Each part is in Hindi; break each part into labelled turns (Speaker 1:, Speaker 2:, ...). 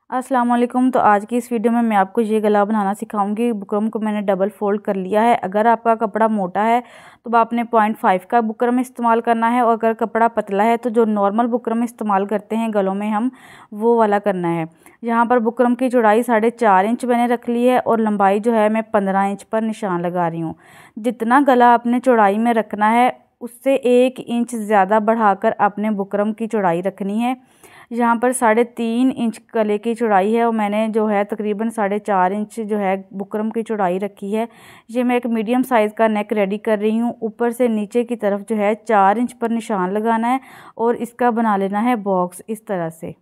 Speaker 1: अस्सलाम वालेकुम। तो आज की इस वीडियो में मैं आपको ये गला बनाना सिखाऊंगी। बुकरम को मैंने डबल फोल्ड कर लिया है। अगर आपका कपड़ा मोटा है तो आपने 0.5 का बुकरम इस्तेमाल करना है, और अगर कपड़ा पतला है तो जो नॉर्मल बुकरम इस्तेमाल करते हैं गलों में हम, वो वाला करना है। यहाँ पर बुकरम की चौड़ाई 4.5 इंच मैंने रख ली है और लंबाई जो है मैं 15 इंच पर निशान लगा रही हूँ। जितना गला आपने चौड़ाई में रखना है उससे 1 इंच ज़्यादा बढ़ाकर आपने बुकरम की चौड़ाई रखनी है। यहाँ पर 3.5 इंच गले की चौड़ाई है और मैंने जो है तकरीबन 4.5 इंच जो है बुकरम की चौड़ाई रखी है। ये मैं एक मीडियम साइज़ का नेक रेडी कर रही हूँ। ऊपर से नीचे की तरफ जो है 4 इंच पर निशान लगाना है और इसका बना लेना है बॉक्स। इस तरह से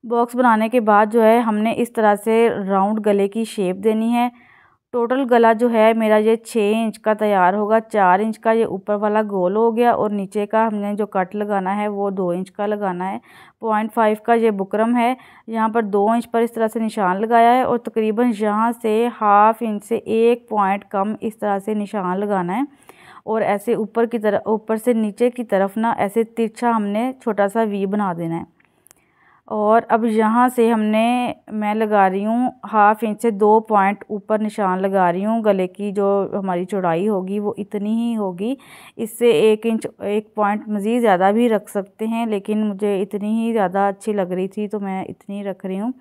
Speaker 1: बॉक्स बनाने के बाद जो है हमने इस तरह से राउंड गले की शेप देनी है। टोटल गला जो है मेरा ये 6 इंच का तैयार होगा। 4 इंच का ये ऊपर वाला गोल हो गया और नीचे का हमने जो कट लगाना है वो 2 इंच का लगाना है। 0.5 का ये बुकरम है। यहाँ पर 2 इंच पर इस तरह से निशान लगाया है और तकरीबन यहाँ से 1/2 इंच से 1 पॉइंट कम इस तरह से निशान लगाना है। और ऐसे ऊपर की तरफ, ऊपर से नीचे की तरफ ना ऐसे तिरछा हमने छोटा सा वी बना देना है। और अब यहाँ से मैं लगा रही हूँ 1/2 इंच से 2 पॉइंट ऊपर निशान लगा रही हूँ। गले की जो हमारी चौड़ाई होगी वो इतनी ही होगी। इससे 1 इंच 1 पॉइंट मज़ीद ज़्यादा भी रख सकते हैं, लेकिन मुझे इतनी ही ज़्यादा अच्छी लग रही थी तो मैं इतनी रख रही हूँ।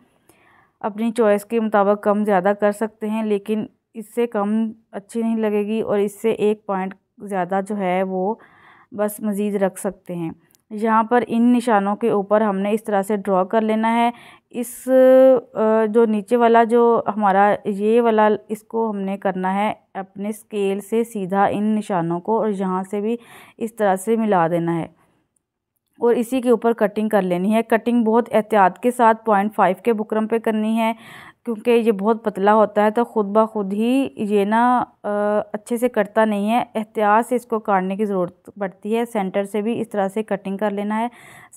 Speaker 1: अपनी चॉइस के मुताबिक कम ज़्यादा कर सकते हैं, लेकिन इससे कम अच्छी नहीं लगेगी और इससे 1 पॉइंट ज़्यादा जो है वो बस मज़ीद रख सकते हैं। यहाँ पर इन निशानों के ऊपर हमने इस तरह से ड्रॉ कर लेना है। इस जो नीचे वाला जो हमारा ये वाला, इसको हमने करना है अपने स्केल से सीधा इन निशानों को, और यहाँ से भी इस तरह से मिला देना है और इसी के ऊपर कटिंग कर लेनी है। कटिंग बहुत एहतियात के साथ 0.5 के बुकरम पे करनी है, क्योंकि ये बहुत पतला होता है तो ख़ुद ब खुद ही ये ना अच्छे से कटता नहीं है। एहतियात से इसको काटने की ज़रूरत पड़ती है। सेंटर से भी इस तरह से कटिंग कर लेना है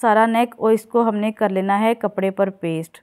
Speaker 1: सारा नेक, और इसको हमने कर लेना है कपड़े पर पेस्ट।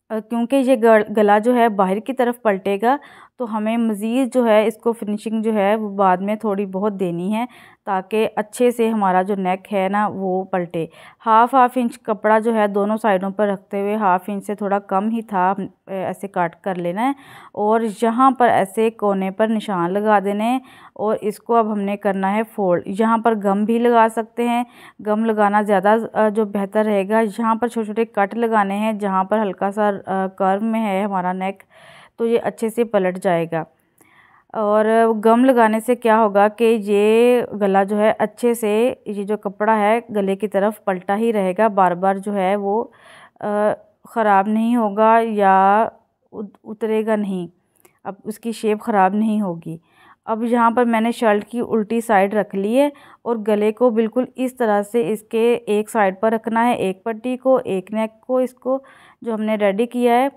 Speaker 1: क्योंकि ये गला जो है बाहर की तरफ पलटेगा तो हमें मज़ीद जो है इसको फिनिशिंग जो है वो बाद में थोड़ी बहुत देनी है, ताकि अच्छे से हमारा जो नेक है ना वो पलटे। 1/2 इंच कपड़ा जो है दोनों साइडों पर रखते हुए 1/2 इंच से थोड़ा कम ही था, ऐसे काट कर लेना है और यहाँ पर ऐसे कोने पर निशान लगा देने हैं। और इसको अब हमने करना है फोल्ड। यहाँ पर गम भी लगा सकते हैं, गम लगाना ज़्यादा जो बेहतर रहेगा। यहाँ पर छोटे छोटे कट लगाने हैं जहाँ पर हल्का सा कर्व में है हमारा नेक, तो ये अच्छे से पलट जाएगा। और गम लगाने से क्या होगा कि ये गला जो है अच्छे से, ये जो कपड़ा है गले की तरफ पलटा ही रहेगा, बार बार जो है वो ख़राब नहीं होगा या उतरेगा नहीं, अब उसकी शेप ख़राब नहीं होगी। अब यहाँ पर मैंने शर्ट की उल्टी साइड रख ली है और गले को बिल्कुल इस तरह से इसके एक साइड पर रखना है, एक पट्टी को, एक नेक को, इसको जो हमने रेडी किया है।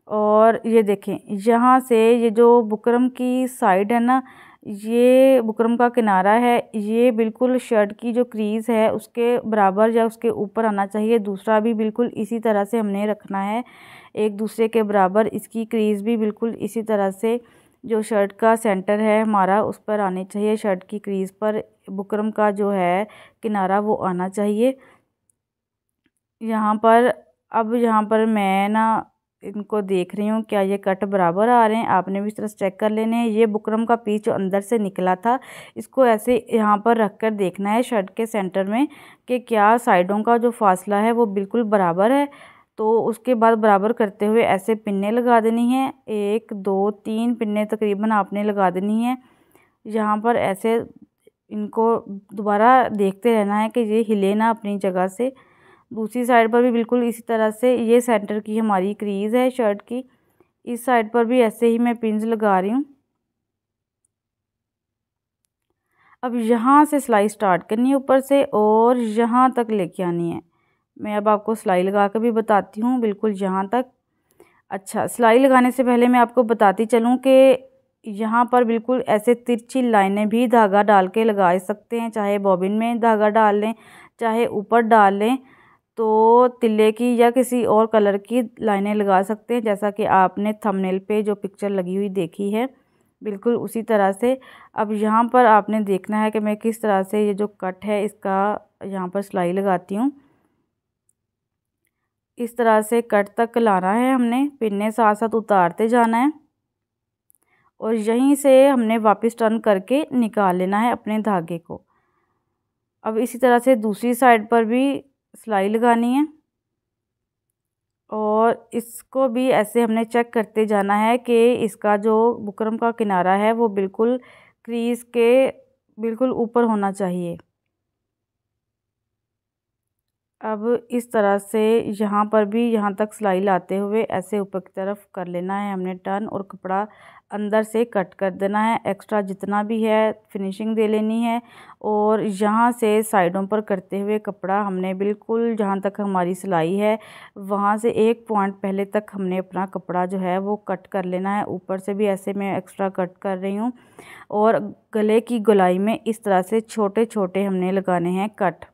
Speaker 1: और ये देखें, यहाँ से ये जो बुकरम की साइड है ना, ये बुकरम का किनारा है, ये बिल्कुल शर्ट की जो क्रीज़ है उसके बराबर या उसके ऊपर आना चाहिए। दूसरा भी बिल्कुल इसी तरह से हमने रखना है, एक दूसरे के बराबर। इसकी क्रीज़ भी बिल्कुल इसी तरह से जो शर्ट का सेंटर है हमारा उस पर आनी चाहिए। शर्ट की क्रीज़ पर बुकरम का जो है किनारा वो आना चाहिए यहाँ पर। अब यहाँ पर मैं ना इनको देख रही हूँ क्या ये कट बराबर आ रहे हैं। आपने भी इस तरह से चेक कर लेने हैं। ये बुकरम का पीस जो अंदर से निकला था, इसको ऐसे यहाँ पर रख कर देखना है शर्ट के सेंटर में कि क्या साइडों का जो फासला है वो बिल्कुल बराबर है। तो उसके बाद बराबर करते हुए ऐसे पिन्ने लगा देनी है। 1 2 3 पिन्ने तकरीबन आपने लगा देनी है। यहाँ पर ऐसे इनको दोबारा देखते रहना है कि ये हिले ना अपनी जगह से। दूसरी साइड पर भी बिल्कुल इसी तरह से, ये सेंटर की हमारी क्रीज़ है शर्ट की, इस साइड पर भी ऐसे ही मैं पिन्स लगा रही हूँ। अब यहाँ से सिलाई स्टार्ट करनी है ऊपर से और यहाँ तक लेके आनी है। मैं अब आपको सिलाई लगा कर भी बताती हूँ, बिल्कुल यहाँ तक। अच्छा, सिलाई लगाने से पहले मैं आपको बताती चलूँ कि यहाँ पर बिल्कुल ऐसे तिरछी लाइनें भी धागा डाल के लगा सकते हैं, चाहे बॉबिन में धागा डाल लें चाहे ऊपर डाल लें। तो तिल्ले की या किसी और कलर की लाइनें लगा सकते हैं, जैसा कि आपने थंबनेल पे जो पिक्चर लगी हुई देखी है, बिल्कुल उसी तरह से। अब यहाँ पर आपने देखना है कि मैं किस तरह से ये जो कट है इसका यहाँ पर सिलाई लगाती हूँ। इस तरह से कट तक लाना है हमने, पिन्ने साथ साथ उतारते जाना है और यहीं से हमने वापस टर्न करके निकाल लेना है अपने धागे को। अब इसी तरह से दूसरी साइड पर भी सिलाई लगानी है और इसको भी ऐसे हमने चेक करते जाना है कि इसका जो बुकरम का किनारा है वो बिल्कुल क्रीज के बिल्कुल ऊपर होना चाहिए। अब इस तरह से यहाँ पर भी यहाँ तक सिलाई लाते हुए ऐसे ऊपर की तरफ कर लेना है हमने टर्न और कपड़ा अंदर से कट कर देना है। एक्स्ट्रा जितना भी है फिनिशिंग दे लेनी है और यहाँ से साइडों पर करते हुए कपड़ा हमने बिल्कुल जहाँ तक हमारी सिलाई है वहाँ से एक पॉइंट पहले तक हमने अपना कपड़ा जो है वो कट कर लेना है। ऊपर से भी ऐसे मैं एक्स्ट्रा कट कर रही हूँ और गले की गोलाई में इस तरह से छोटे छोटे हमने लगाने हैं कट।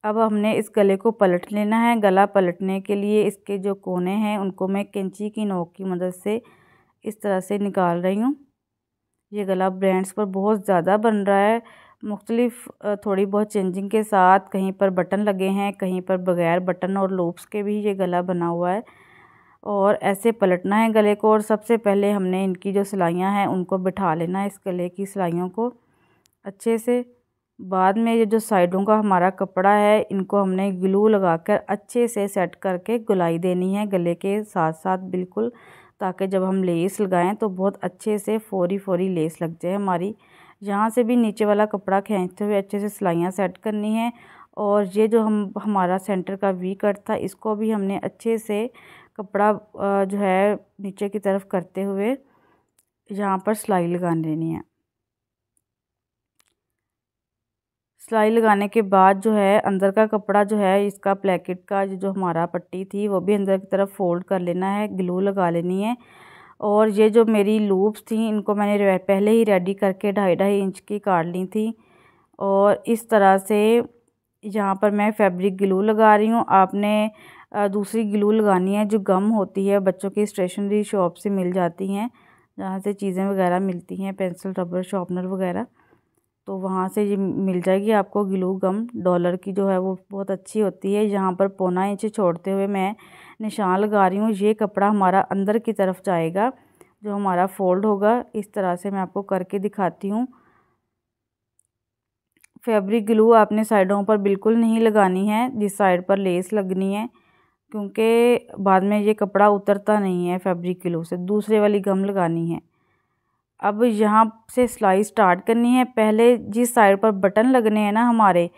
Speaker 1: अब हमने इस गले को पलट लेना है। गला पलटने के लिए इसके जो कोने हैं उनको मैं कैंची की नोक की मदद से इस तरह से निकाल रही हूँ। ये गला ब्रांड्स पर बहुत ज़्यादा बन रहा है, मुख्तलिफ थोड़ी बहुत चेंजिंग के साथ। कहीं पर बटन लगे हैं, कहीं पर बगैर बटन और लूप्स के भी ये गला बना हुआ है। और ऐसे पलटना है गले को और सबसे पहले हमने इनकी जो सिलाइयाँ हैं उनको बिठा लेना है, इस गले की सिलाइयों को अच्छे से। बाद में ये जो साइडों का हमारा कपड़ा है इनको हमने ग्लू लगाकर अच्छे से सेट करके गोलाई देनी है गले के साथ साथ बिल्कुल, ताकि जब हम लेस लगाएं तो बहुत अच्छे से फोरी फोरी लेस लग जाए हमारी। यहाँ से भी नीचे वाला कपड़ा खींचते हुए अच्छे से सिलाइयाँ सेट करनी है। और ये जो हमारा सेंटर का वी कट था इसको भी हमने अच्छे से कपड़ा जो है नीचे की तरफ करते हुए यहाँ पर सिलाई लगा लेनी है। सिलाई लगाने के बाद जो है अंदर का कपड़ा जो है इसका प्लेकेट का जो हमारा पट्टी थी वो भी अंदर की तरफ फोल्ड कर लेना है, ग्लू लगा लेनी है। और ये जो मेरी लूप्स थी इनको मैंने पहले ही रेडी करके 2.5 इंच की काट ली थी। और इस तरह से यहाँ पर मैं फैब्रिक ग्लू लगा रही हूँ। आपने दूसरी ग्लू लगानी है जो गम होती है, बच्चों की स्टेशनरी शॉप से मिल जाती हैं, जहाँ से चीज़ें वगैरह मिलती हैं, पेंसिल रबर शार्पनर वगैरह, तो वहाँ से ये मिल जाएगी आपको ग्लू गम। डॉलर की जो है वो बहुत अच्छी होती है। यहाँ पर 1.25 इंच छोड़ते हुए मैं निशान लगा रही हूँ। ये कपड़ा हमारा अंदर की तरफ जाएगा, जो हमारा फोल्ड होगा। इस तरह से मैं आपको करके दिखाती हूँ। फैब्रिक ग्लू आपने साइडों पर बिल्कुल नहीं लगानी है जिस साइड पर लेस लगनी है, क्योंकि बाद में ये कपड़ा उतरता नहीं है फैब्रिक ग्लू से। दूसरे वाली गम लगानी है। अब यहाँ से सिलाई स्टार्ट करनी है। पहले जिस साइड पर बटन लगने हैं ना हमारे,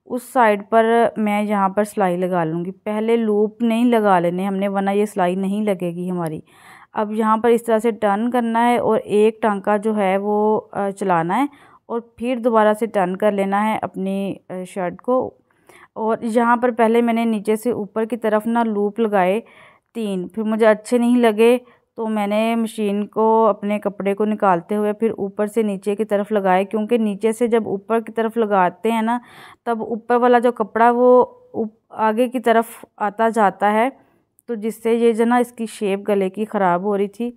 Speaker 1: उस साइड पर मैं यहाँ पर सिलाई लगा लूँगी। पहले लूप नहीं लगा लेने हमने, वरना ये सिलाई नहीं लगेगी हमारी। अब यहाँ पर इस तरह से टर्न करना है और एक टांका जो है वो चलाना है और फिर दोबारा से टर्न कर लेना है अपनी शर्ट को। और यहाँ पर पहले मैंने नीचे से ऊपर की तरफ ना लूप लगाए 3, फिर मुझे अच्छे नहीं लगे तो मैंने मशीन को अपने कपड़े को निकालते हुए फिर ऊपर से नीचे की तरफ लगाए, क्योंकि नीचे से जब ऊपर की तरफ लगाते हैं ना तब ऊपर वाला जो कपड़ा वो आगे की तरफ आता जाता है, तो जिससे ये जो ना इसकी शेप गले की ख़राब हो रही थी।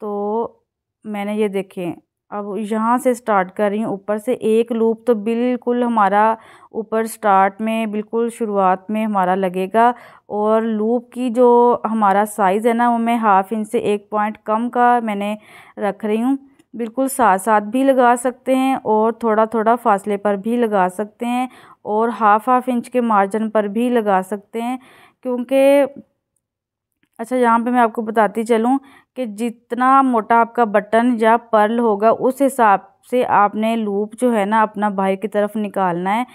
Speaker 1: तो मैंने ये देखें, अब यहाँ से स्टार्ट कर रही हूँ ऊपर से। एक लूप तो बिल्कुल हमारा ऊपर स्टार्ट में बिल्कुल शुरुआत में हमारा लगेगा। और लूप की जो हमारा साइज़ है ना वो मैं 1/2 इंच से 1 पॉइंट कम का मैंने रख रही हूँ। बिल्कुल साथ साथ भी लगा सकते हैं और थोड़ा थोड़ा फासले पर भी लगा सकते हैं और 1/2 इंच के मार्जिन पर भी लगा सकते हैं, क्योंकि अच्छा यहाँ पे मैं आपको बताती चलूँ कि जितना मोटा आपका बटन या पर्ल होगा उस हिसाब से आपने लूप जो है ना अपना बाहर की तरफ निकालना है,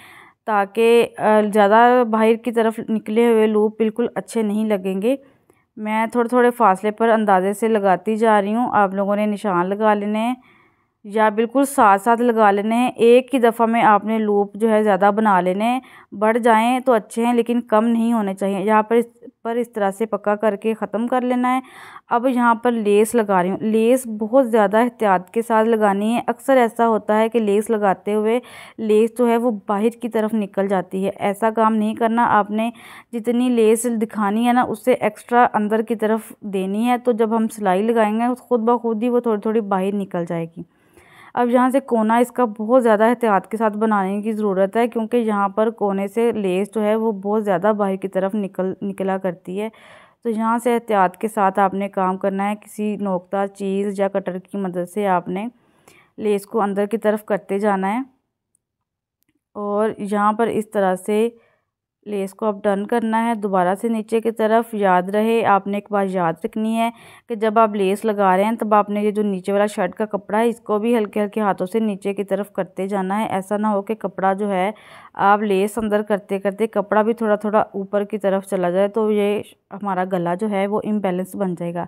Speaker 1: ताकि ज़्यादा बाहर की तरफ निकले हुए लूप बिल्कुल अच्छे नहीं लगेंगे। मैं थोड़े थोड़े फासले पर अंदाजे से लगाती जा रही हूँ। आप लोगों ने निशान लगा लेने हैं या बिल्कुल साथ साथ लगा लेने हैं। एक ही दफ़ा में आपने लूप जो है ज़्यादा बना लेने हैं। बढ़ जाएं तो अच्छे हैं लेकिन कम नहीं होने चाहिए। यहाँ पर इस तरह से पक्का करके ख़त्म कर लेना है। अब यहाँ पर लेस लगा रही हूँ। लेस बहुत ज़्यादा एहतियात के साथ लगानी है। अक्सर ऐसा होता है कि लेस लगाते हुए लेस जो है वो बाहर की तरफ निकल जाती है। ऐसा काम नहीं करना। आपने जितनी लेस दिखानी है ना उससे एक्स्ट्रा अंदर की तरफ देनी है, तो जब हम सिलाई लगाएंगे ख़ुद ब खुद ही वो थोड़ी थोड़ी बाहर निकल जाएगी। अब यहाँ से कोना इसका बहुत ज़्यादा एहतियात के साथ बनाने की ज़रूरत है, क्योंकि यहाँ पर कोने से लेस जो है वो बहुत ज़्यादा बाहर की तरफ निकला करती है। तो यहाँ से एहतियात के साथ आपने काम करना है। किसी नोकदार चीज़ या कटर की मदद से आपने लेस को अंदर की तरफ करते जाना है और यहाँ पर इस तरह से लेस को अब टर्न करना है दोबारा से नीचे की तरफ। याद रहे, आपने एक बात याद रखनी है कि जब आप लेस लगा रहे हैं तब आपने ये जो नीचे वाला शर्ट का कपड़ा है इसको भी हल्के हल्के हाथों से नीचे की तरफ करते जाना है। ऐसा ना हो कि कपड़ा जो है आप लेस अंदर करते करते कपड़ा भी थोड़ा थोड़ा ऊपर की तरफ चला जाए, तो ये हमारा गला जो है वो इम्बैलेंस बन जाएगा।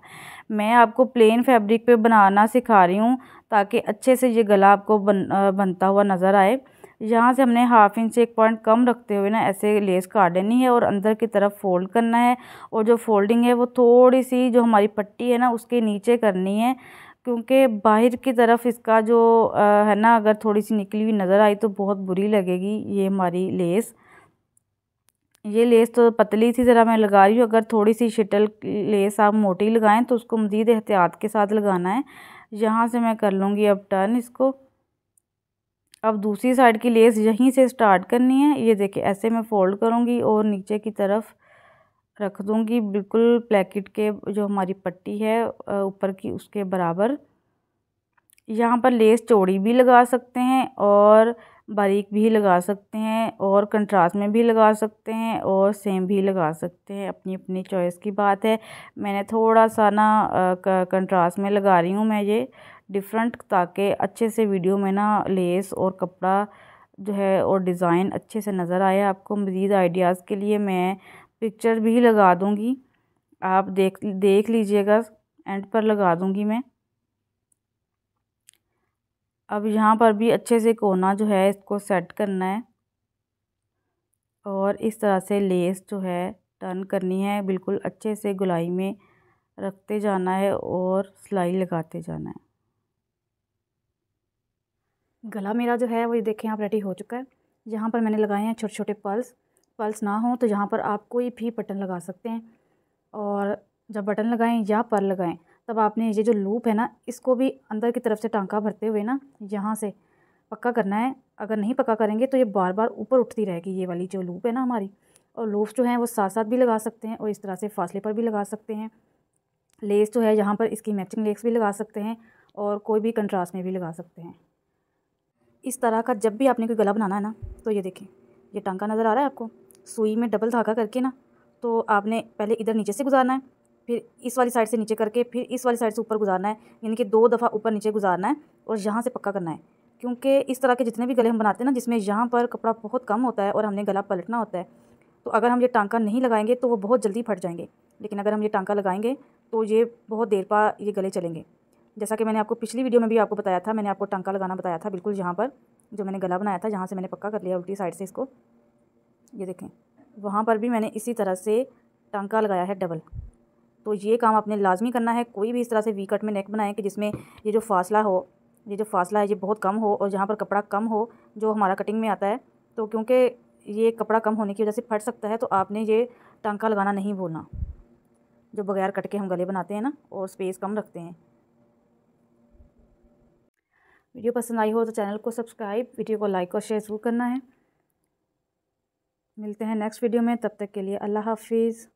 Speaker 1: मैं आपको प्लेन फैब्रिक पे बनाना सिखा रही हूँ ताकि अच्छे से ये गला आपको बनता हुआ नज़र आए। यहाँ से हमने 1/2 इंच 1 पॉइंट कम रखते हुए ना ऐसे लेस काट देनी है और अंदर की तरफ फोल्ड करना है। और जो फोल्डिंग है वो थोड़ी सी जो हमारी पट्टी है ना उसके नीचे करनी है, क्योंकि बाहर की तरफ इसका जो है ना अगर थोड़ी सी निकली हुई नज़र आई तो बहुत बुरी लगेगी ये हमारी लेस। ये लेस तो पतली सी ज़रा मैं लगा रही हूँ, अगर थोड़ी सी शिटल लेस आप मोटी लगाएं तो उसको मज़ीद एहतियात के साथ लगाना है। यहाँ से मैं कर लूँगी अब टर्न इसको। अब दूसरी साइड की लेस यहीं से स्टार्ट करनी है। ये देखिए ऐसे मैं फ़ोल्ड करूँगी और नीचे की तरफ रख दूँगी बिल्कुल प्लेकेट के जो हमारी पट्टी है ऊपर की उसके बराबर। यहाँ पर लेस चौड़ी भी लगा सकते हैं और बारीक भी लगा सकते हैं और कंट्रास्ट में भी लगा सकते हैं और सेम भी लगा सकते हैं, अपनी अपनी चॉइस की बात है। मैंने थोड़ा सा ना कंट्रास्ट में लगा रही हूँ मैं ये डिफरेंट, ताकि अच्छे से वीडियो में ना लेस और कपड़ा जो है और डिज़ाइन अच्छे से नज़र आए। आपको मज़ीद आइडियाज़ के लिए मैं पिक्चर भी लगा दूँगी, आप देख लीजिएगा, एंड पर लगा दूँगी मैं। अब यहाँ पर भी अच्छे से कोना जो है इसको सेट करना है और इस तरह से लेस जो है टर्न करनी है, बिल्कुल अच्छे से गोलाई में रखते जाना है और सिलाई लगाते जाना है। गला मेरा जो है वो ये देखें आप रेडी हो चुका है। यहाँ पर मैंने लगाए हैं छोटे छोटे पल्स ना हो तो यहाँ पर आप कोई भी बटन लगा सकते हैं। और जब बटन लगाएं या पर लगाएं तब आपने ये जो लूप है ना इसको भी अंदर की तरफ से टांका भरते हुए ना यहाँ से पक्का करना है। अगर नहीं पक्का करेंगे तो ये बार बार ऊपर उठती रहेगी ये वाली जो लूप है ना हमारी। और लूप जो है वो साथ साथ भी लगा सकते हैं और इस तरह से फासले पर भी लगा सकते हैं। लेस जो है यहाँ पर इसकी मैचिंग लेस भी लगा सकते हैं और कोई भी कंट्रास्ट में भी लगा सकते हैं। इस तरह का जब भी आपने कोई गला बनाना है ना तो ये देखें, ये टांका नज़र आ रहा है आपको, सुई में डबल धागा करके ना तो आपने पहले इधर नीचे से गुजारना है, फिर इस वाली साइड से नीचे करके फिर इस वाली साइड से ऊपर गुजारना है, यानी कि 2 दफ़ा ऊपर नीचे गुजारना है और यहाँ से पक्का करना है। क्योंकि इस तरह के जितने भी गले हम बनाते हैं ना जिसमें यहाँ पर कपड़ा बहुत कम होता है और हमने गला पलटना होता है, तो अगर हम ये टांका नहीं लगाएंगे तो वो बहुत जल्दी फट जाएंगे। लेकिन अगर हम ये टांका लगाएंगे तो ये बहुत देर पा ये गले चलेंगे। जैसा कि मैंने आपको पिछली वीडियो में भी आपको बताया था, मैंने आपको टांका लगाना बताया था बिल्कुल यहाँ पर जो मैंने गला बनाया था, जहाँ से मैंने पक्का कर लिया उल्टी साइड से इसको, ये देखें वहाँ पर भी मैंने इसी तरह से टांका लगाया है डबल। तो ये काम आपने लाजमी करना है। कोई भी इस तरह से वी कट में नेक बनाएं कि जिसमें ये जो फासला है ये बहुत कम हो और जहाँ पर कपड़ा कम हो जो हमारा कटिंग में आता है, तो क्योंकि ये कपड़ा कम होने की वजह से फट सकता है, तो आपने ये टांका लगाना नहीं भूलना। जो बगैर कट के हम गले बनाते हैं ना और स्पेस कम रखते हैं। वीडियो पसंद आई हो तो चैनल को सब्सक्राइब, वीडियो को लाइक और शेयर ज़रूर करना है। मिलते हैं नेक्स्ट वीडियो में, तब तक के लिए अल्लाह हाफिज़।